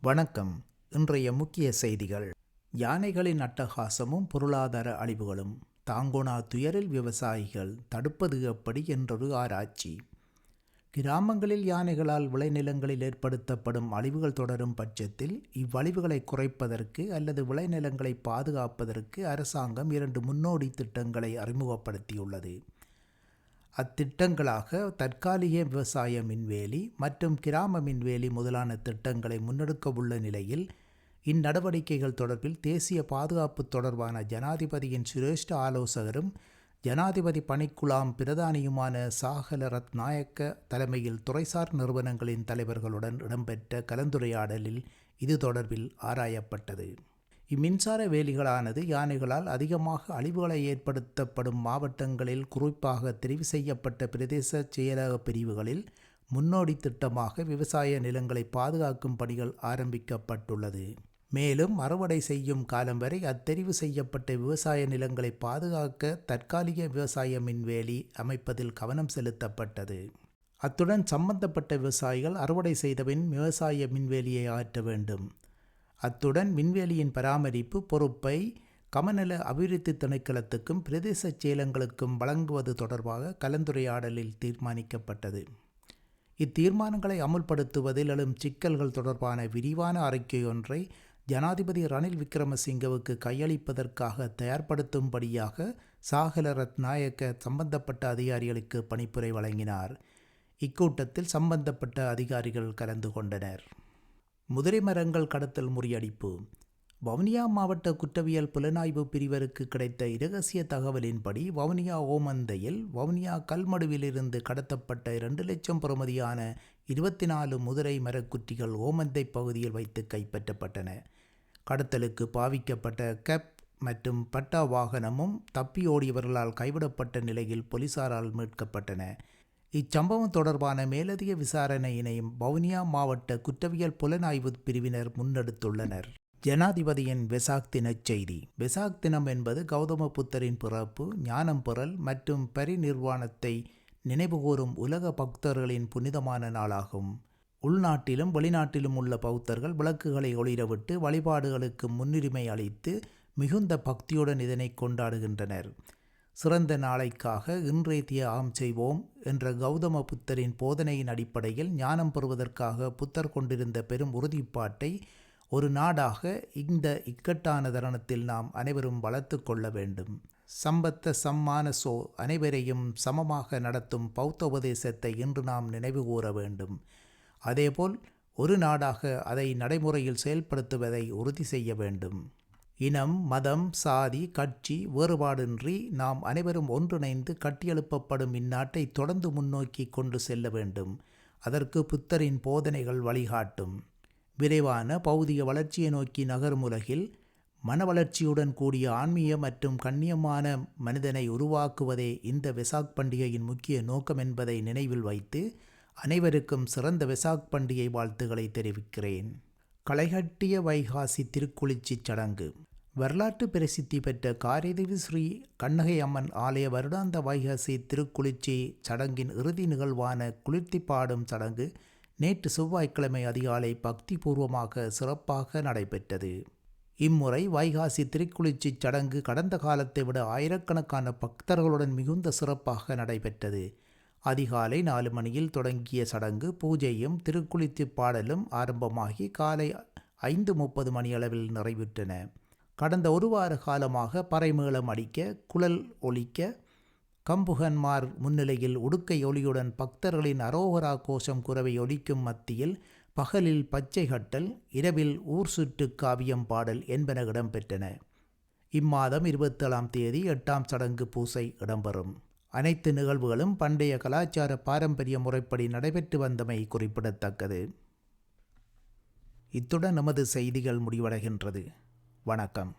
வணக்கம். இன்றைய முக்கிய செய்திகள். யானைகளின் அட்டகாசமும் பொருளாதார அழிவுகளும். தாங்கோனா துயரில் விவசாயிகள் தடுப்பது எப்படி என்றொரு ஆராய்ச்சி. கிராமங்களில் யானைகளால் விளைநிலங்களில் ஏற்படுத்தப்படும் அழிவுகள் தொடரும் பட்சத்தில் இவ்வழிவுகளை குறைப்பதற்கு அல்லது விளைநிலங்களை பாதுகாப்பதற்கு அரசாங்கம் 2 முன்னோடி திட்டங்களை அறிமுகப்படுத்தியுள்ளது. அத்திட்டங்களாக தற்காலிக விவசாய மின்வேலி மற்றும் கிராம மின்வேலி முதலான திட்டங்களை முன்னெடுக்கவுள்ள நிலையில் இந்நடவடிக்கைகள் தொடர்பில் தேசிய பாதுகாப்பு தொடர்பான ஜனாதிபதியின் சிரேஷ்ட ஆலோசகரும் ஜனாதிபதி பணிக்குழாம் பிரதானியுமான சாகல ரத்நாயக்க தலைமையில் துறைசார் நிறுவனங்களின் தலைவர்களுடன் இடம்பெற்ற கலந்துரையாடலில் இது தொடர்பில் ஆராயப்பட்டது. இம்மின்சார வேலிகளானது யானைகளால் அதிகமாக அழிவுகளை ஏற்படுத்தப்படும் மாவட்டங்களில் குறிப்பாக தெரிவு செய்யப்பட்ட பிரதேச செயலக பிரிவுகளில் முன்னோடி திட்டமாக விவசாய நிலங்களை பாதுகாக்கும் பணிகள் ஆரம்பிக்கப்பட்டுள்ளது. மேலும் அறுவடை செய்யும் காலம் வரை அத்தெரிவு செய்யப்பட்ட விவசாய நிலங்களை பாதுகாக்க தற்காலிக விவசாய மின்வேலி அமைப்பதில் கவனம் செலுத்தப்பட்டது. அத்துடன் சம்பந்தப்பட்ட விவசாயிகள் அறுவடை செய்தபின் விவசாய மின்வேலியை ஆற்ற வேண்டும். அத்துடன் மின்வேலியின் பராமரிப்பு பொறுப்பை கமநல அபிவிருத்தி திணைக்களத்துக்கும் பிரதேச செயலகங்களுக்கும் வழங்குவது தொடர்பாக கலந்துரையாடலில் தீர்மானிக்கப்பட்டது. இத்தீர்மானங்களை அமுல்படுத்துவதில் எழும் சிக்கல்கள் தொடர்பான விரிவான அறிக்கையொன்றை ஜனாதிபதி ரணில் விக்ரமசிங்கவுக்கு கையளிப்பதற்காக தயார்படுத்தும்படியாக சாகல ரத்நாயக்க சம்பந்தப்பட்ட அதிகாரிகளுக்கு பணிப்புரை வழங்கினார். இக்கூட்டத்தில் சம்பந்தப்பட்ட அதிகாரிகள் கலந்து கொண்டனர். முதிரை மரங்கள் கடத்தல் முறியடிப்பு. வவுனியா மாவட்ட குற்றவியல் புலனாய்வு பிரிவருக்கு கிடைத்த இரகசிய தகவலின்படி வவுனியா ஓமந்தையில் வவுனியா கல்மடுவிலிருந்து கடத்தப்பட்ட 2 லட்சம் பெறுமதியான 24 முதிரை மரக்குற்றிகள் ஓமந்தை பகுதியில் வைத்து கைப்பற்றப்பட்டன. கடத்தலுக்கு பாவிக்கப்பட்ட கேப் மற்றும் பட்டா வாகனமும் தப்பியோடியவர்களால் கைவிடப்பட்ட நிலையில் போலீசாரால் மீட்கப்பட்டன. இச்சம்பவம் தொடர்பான மேலதிக விசாரணையினை வவுனியா மாவட்ட குற்றவியல் புலனாய்வு பிரிவினர் முன்னெடுத்துள்ளனர். ஜனாதிபதியின் வெசாக் தினச் செய்தி. வெசாக் தினம் என்பது கௌதம புத்தரின் பிறப்பு, ஞானம் பெறல் மற்றும் பரிநிர்வாணத்தை நினைவுகூரும் உலக பக்தர்களின் புனிதமான நாளாகும். உள்நாட்டிலும் வெளிநாட்டிலும் உள்ள பௌத்தர்கள் விளக்குகளை ஒளிரவிட்டு வழிபாடுகளுக்கு முன்னுரிமை அளித்து மிகுந்த பக்தியுடன் இதனை கொண்டாடுகின்றனர். சிறந்த நாளைக்காக இன்றைய தியாகம் செய்வோம் என்ற கௌதம புத்தரின் போதனையின் அடிப்படையில் ஞானம் பெறுவதற்காக புத்தர் கொண்டிருந்த பெரும் உறுதிப்பாட்டை ஒரு நாடாக இந்த இக்கட்டான தருணத்தில் நாம் அனைவரும் வளர்த்து கொள்ள வேண்டும். சம்பத்த சம்மானசோ அனைவரையும் சமமாக நடத்தும் பௌத்த உபதேசத்தை இன்று நாம் நினைவு கூற வேண்டும். அதேபோல் ஒரு நாடாக அதை நடைமுறையில் செயல்படுத்துவதை உறுதி செய்ய வேண்டும். இனம், மதம், சாதி, கட்சி வேறுபாடின்றி நாம் அனைவரும் ஒன்றிணைந்து கட்டியெழுப்பப்படும் இந்நாட்டை தொடர்ந்து முன்னோக்கி கொண்டு செல்ல வேண்டும். அதற்கு புத்தரின் போதனைகள் வழிகாட்டும். விரைவான பௌதிக வளர்ச்சியை நோக்கி நகரும் உலகில் மன வளர்ச்சியுடன் கூடிய ஆன்மீக மற்றும் கண்ணியமான மனிதனை உருவாக்குவதே இந்த வெசாக் பண்டிகையின் முக்கிய நோக்கம் என்பதை நினைவில் வைத்து அனைவருக்கும் சிறந்த வெசாக் பண்டிகை வாழ்த்துக்களை தெரிவிக்கிறேன். களைகட்டிய வைகாசி திருக்குளிர்ச்சி சடங்கு. வரலாற்று பிரசித்தி பெற்ற காரைதீவு ஸ்ரீ கண்ணகை அம்மன் ஆலய வருடாந்த வைகாசி திருக்குளிர்ச்சி சடங்கின் இறுதி நிகழ்வான குளிர்த்தி பாடும் சடங்கு நேற்று செவ்வாய்க்கிழமை அதிகாலை பக்தி பூர்வமாக சிறப்பாக நடைபெற்றது. இம்முறை வைகாசி திருக்குளிர்ச்சி சடங்கு கடந்த காலத்தை விட ஆயிரக்கணக்கான பக்தர்களுடன் மிகுந்த சிறப்பாக நடைபெற்றது. அதிகாலை 4 மணியில் தொடங்கிய சடங்கு பூஜையும் திருக்குளிர்ச்சி பாடலும் ஆரம்பமாகி காலை 5:30 மணியளவில் நிறைவுற்றன. கடந்த 1 வார காலமாக பறைமேளம் அடிக்க, குழல் ஒலிக்க, கம்புகன்மார் முன்னிலையில் உடுக்கை ஒலியுடன் பக்தர்களின் அரோகரா கோஷம் குரவை ஒலிக்கும் மத்தியில் பகலில் பச்சை கட்டல், இரவில் ஊர் சுற்று காவியம் பாடல் என்பன இடம்பெற்றன. இம்மாதம் 27ஆம் தேதி 8ஆம் சடங்கு பூசை இடம்பெறும். அனைத்து நிகழ்வுகளும் பண்டைய கலாச்சார பாரம்பரிய முறைப்படி நடைபெற்று வந்தமை குறிப்பிடத்தக்கது. இத்துடன் நமது செய்திகள் முடிவடைகின்றது. வணக்கம்.